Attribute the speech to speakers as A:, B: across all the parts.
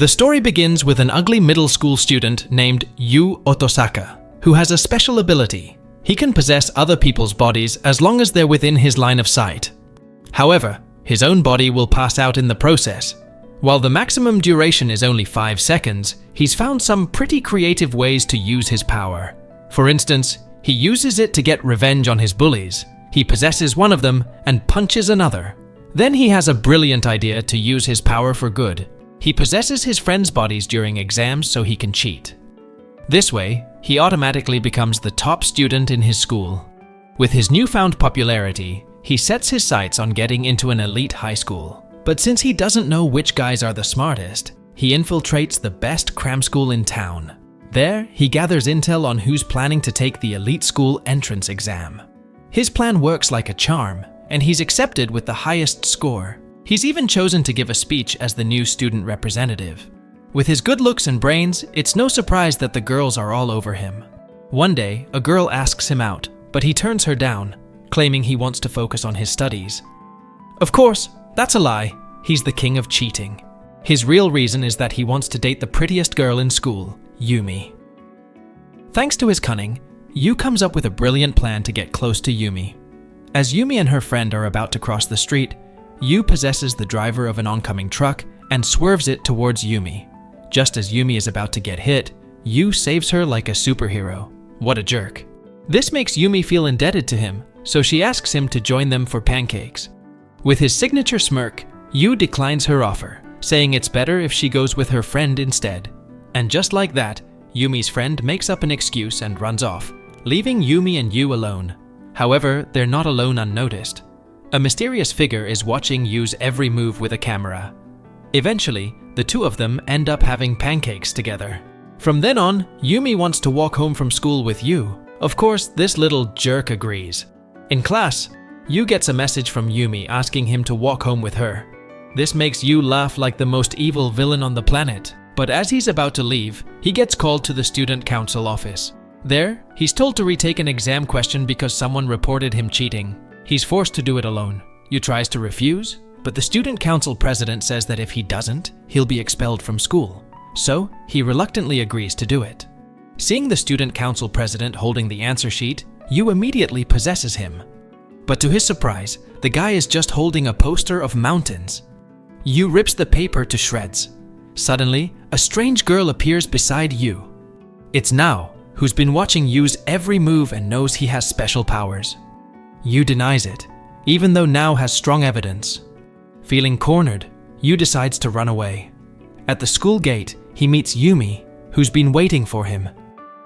A: The story begins with an ugly middle school student named Yu Otosaka, who has a special ability. He can possess other people's bodies as long as they're within his line of sight. However, his own body will pass out in the process. While the maximum duration is only 5 seconds, he's found some pretty creative ways to use his power. For instance, he uses it to get revenge on his bullies. He possesses one of them and punches another. Then he has a brilliant idea to use his power for good. He possesses his friends' bodies during exams so he can cheat. This way, he automatically becomes the top student in his school. With his newfound popularity, he sets his sights on getting into an elite high school. But since he doesn't know which guys are the smartest, he infiltrates the best cram school in town. There, he gathers intel on who's planning to take the elite school entrance exam. His plan works like a charm, and he's accepted with the highest score. He's even chosen to give a speech as the new student representative. With his good looks and brains, it's no surprise that the girls are all over him. One day, a girl asks him out, but he turns her down, claiming he wants to focus on his studies. Of course, that's a lie. He's the king of cheating. His real reason is that he wants to date the prettiest girl in school, Yumi. Thanks to his cunning, Yu comes up with a brilliant plan to get close to Yumi. As Yumi and her friend are about to cross the street, Yu possesses the driver of an oncoming truck and swerves it towards Yumi. Just as Yumi is about to get hit, Yu saves her like a superhero. What a jerk. This makes Yumi feel indebted to him, so she asks him to join them for pancakes. With his signature smirk, Yu declines her offer, saying it's better if she goes with her friend instead. And just like that, Yumi's friend makes up an excuse and runs off, leaving Yumi and Yu alone. However, they're not alone unnoticed. A mysterious figure is watching Yu's every move with a camera. Eventually, the two of them end up having pancakes together. From then on, Yumi wants to walk home from school with Yu. Of course, this little jerk agrees. In class, Yu gets a message from Yumi asking him to walk home with her. This makes Yu laugh like the most evil villain on the planet. But as he's about to leave, he gets called to the student council office. There, he's told to retake an exam question because someone reported him cheating. He's forced to do it alone. Yu tries to refuse, but the student council president says that if he doesn't, he'll be expelled from school. So, he reluctantly agrees to do it. Seeing the student council president holding the answer sheet, Yu immediately possesses him. But to his surprise, the guy is just holding a poster of mountains. Yu rips the paper to shreds. Suddenly, a strange girl appears beside Yu. It's Nao, who's been watching Yu's every move and knows he has special powers. Yu denies it, even though Nao has strong evidence. Feeling cornered, Yu decides to run away. At the school gate, he meets Yumi, who's been waiting for him.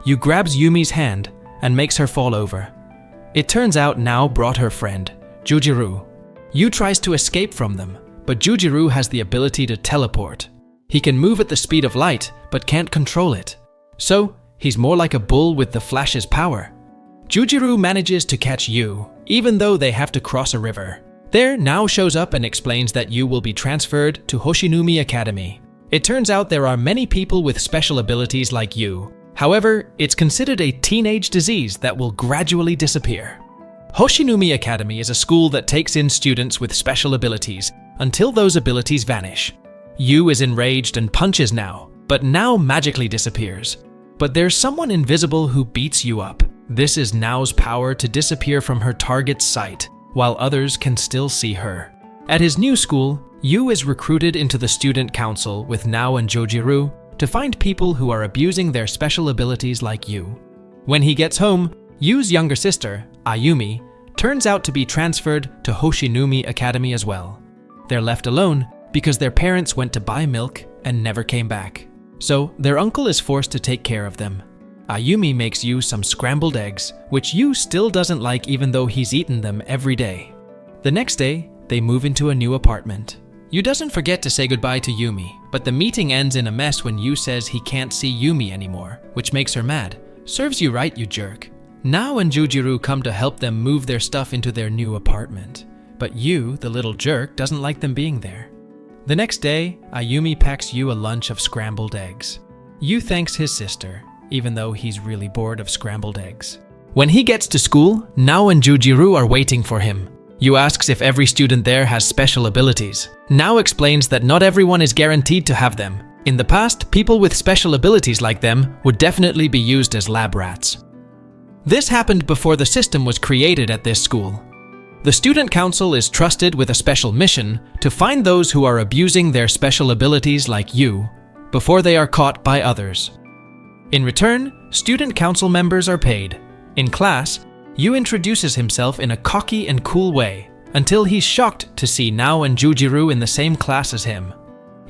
A: Yu grabs Yumi's hand and makes her fall over. It turns out Nao brought her friend, Jujiru. Yu tries to escape from them, but Jujiru has the ability to teleport. He can move at the speed of light, but can't control it. So, he's more like a bull with the Flash's power. Jujiru manages to catch Yu, even though they have to cross a river. There, Nao shows up and explains that Yu will be transferred to Hoshinumi Academy. It turns out there are many people with special abilities like Yu. However, it's considered a teenage disease that will gradually disappear. Hoshinumi Academy is a school that takes in students with special abilities until those abilities vanish. Yu is enraged and punches Nao, but Nao magically disappears. But there's someone invisible who beats Yu up. This is Nao's power to disappear from her target's sight, while others can still see her. At his new school, Yu is recruited into the student council with Nao and Jojiru to find people who are abusing their special abilities like Yu. When he gets home, Yu's younger sister, Ayumi, turns out to be transferred to Hoshinumi Academy as well. They're left alone because their parents went to buy milk and never came back. So their uncle is forced to take care of them. Ayumi makes Yu some scrambled eggs, which Yu still doesn't like even though he's eaten them every day. The next day, they move into a new apartment. Yu doesn't forget to say goodbye to Yumi, but the meeting ends in a mess when Yu says he can't see Yumi anymore, which makes her mad. Serves you right, you jerk. Nao and Jujiru come to help them move their stuff into their new apartment. But Yu, the little jerk, doesn't like them being there. The next day, Ayumi packs Yu a lunch of scrambled eggs. Yu thanks his sister, even though he's really bored of scrambled eggs. When he gets to school, Nao and Jujiru are waiting for him. Yu asks if every student there has special abilities. Nao explains that not everyone is guaranteed to have them. In the past, people with special abilities like them would definitely be used as lab rats. This happened before the system was created at this school. The student council is trusted with a special mission to find those who are abusing their special abilities like you before they are caught by others. In return, student council members are paid. In class, Yu introduces himself in a cocky and cool way until he's shocked to see Nao and Jujiru in the same class as him.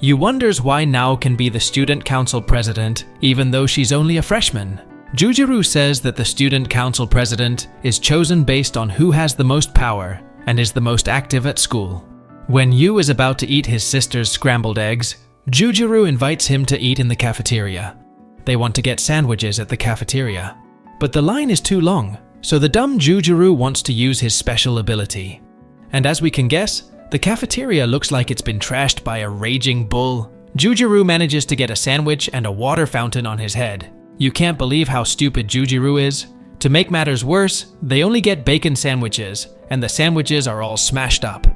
A: Yu wonders why Nao can be the student council president even though she's only a freshman. Jujiru says that the student council president is chosen based on who has the most power and is the most active at school. When Yu is about to eat his sister's scrambled eggs, Jujiru invites him to eat in the cafeteria. They want to get sandwiches at the cafeteria, but the line is too long, so the dumb Jujiru wants to use his special ability. And as we can guess, the cafeteria looks like it's been trashed by a raging bull. Jujiru manages to get a sandwich and a water fountain on his head. You can't believe how stupid Jujiru is. To make matters worse, they only get bacon sandwiches, and the sandwiches are all smashed up.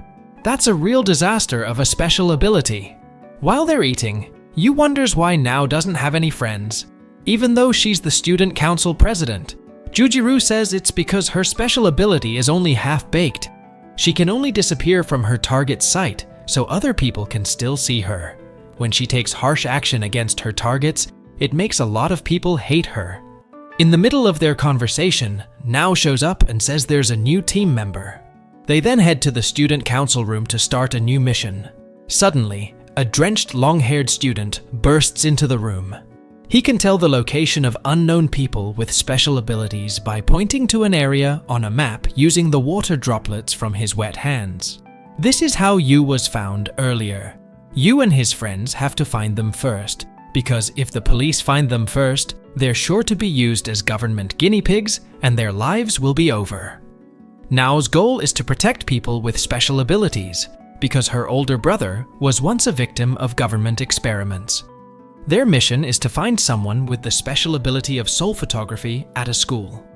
A: That's a real disaster of a special ability. While they're eating, Yu wonders why Nao doesn't have any friends, even though she's the student council president. Jujiru says it's because her special ability is only half-baked. She can only disappear from her target's sight, so other people can still see her. When she takes harsh action against her targets, it makes a lot of people hate her. In the middle of their conversation, Nao shows up and says there's a new team member. They then head to the student council room to start a new mission. Suddenly, a drenched, long-haired student bursts into the room. He can tell the location of unknown people with special abilities by pointing to an area on a map using the water droplets from his wet hands. This is how Yu was found earlier. Yu and his friends have to find them first, because if the police find them first, they're sure to be used as government guinea pigs and their lives will be over. Nao's goal is to protect people with special abilities, because her older brother was once a victim of government experiments. Their mission is to find someone with the special ability of soul photography at a school.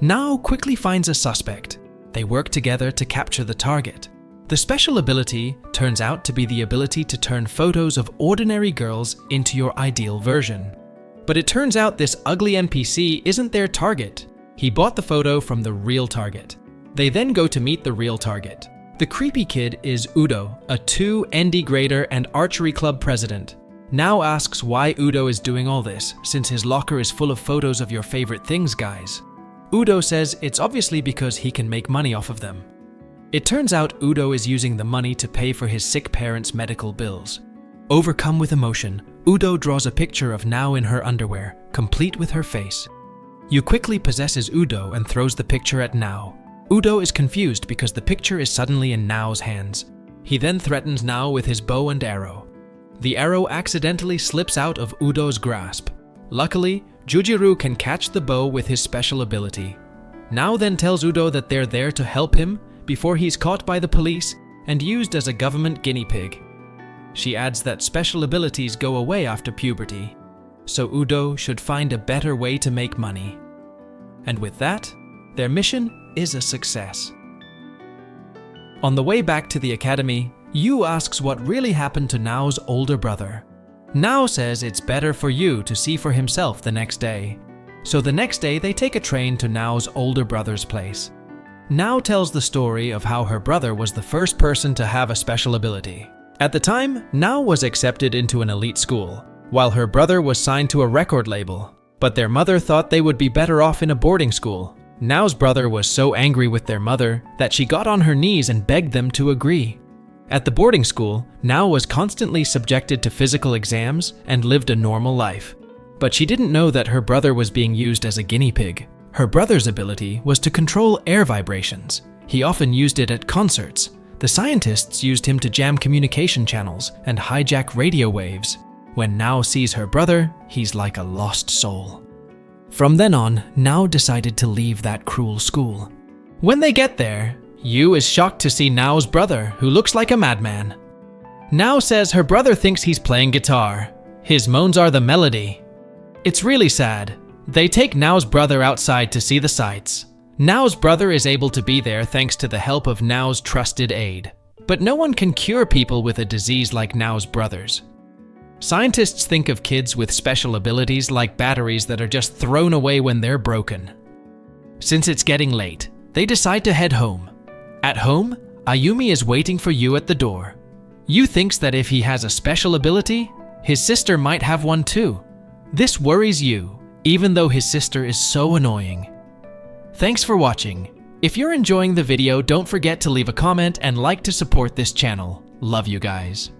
A: Nao quickly finds a suspect. They work together to capture the target. The special ability turns out to be the ability to turn photos of ordinary girls into your ideal version. But it turns out this ugly NPC isn't their target. He bought the photo from the real target. They then go to meet the real target. The creepy kid is Udo, a 2 ND grader and archery club president. Nao asks why Udo is doing all this, since his locker is full of photos of your favorite things, guys. Udo says it's obviously because he can make money off of them. It turns out Udo is using the money to pay for his sick parents' medical bills. Overcome with emotion, Udo draws a picture of Nao in her underwear, complete with her face. Yu quickly possesses Udo and throws the picture at Nao. Udo is confused because the picture is suddenly in Nao's hands. He then threatens Nao with his bow and arrow. The arrow accidentally slips out of Udo's grasp. Luckily, Jujiru can catch the bow with his special ability. Nao then tells Udo that they're there to help him before he's caught by the police and used as a government guinea pig. She adds that special abilities go away after puberty, so Udo should find a better way to make money. And with that, their mission is a success. On the way back to the academy, Yu asks what really happened to Nao's older brother. Nao says it's better for Yu to see for himself the next day. So the next day they take a train to Nao's older brother's place. Nao tells the story of how her brother was the first person to have a special ability. At the time, Nao was accepted into an elite school, while her brother was signed to a record label. But their mother thought they would be better off in a boarding school. Nao's brother was so angry with their mother that she got on her knees and begged them to agree. At the boarding school, Nao was constantly subjected to physical exams and lived a normal life. But she didn't know that her brother was being used as a guinea pig. Her brother's ability was to control air vibrations. He often used it at concerts. The scientists used him to jam communication channels and hijack radio waves. When Nao sees her brother, he's like a lost soul. From then on, Nao decided to leave that cruel school. When they get there, Yu is shocked to see Nao's brother, who looks like a madman. Nao says her brother thinks he's playing guitar. His moans are the melody. It's really sad. They take Nao's brother outside to see the sights. Nao's brother is able to be there thanks to the help of Nao's trusted aide. But no one can cure people with a disease like Nao's brother's. Scientists think of kids with special abilities like batteries that are just thrown away when they're broken. Since it's getting late, they decide to head home. At home, Ayumi is waiting for Yu at the door. Yu thinks that if he has a special ability, his sister might have one too. This worries Yu, even though his sister is so annoying. Thanks for watching. If you're enjoying the video, don't forget to leave a comment and like to support this channel. Love you guys.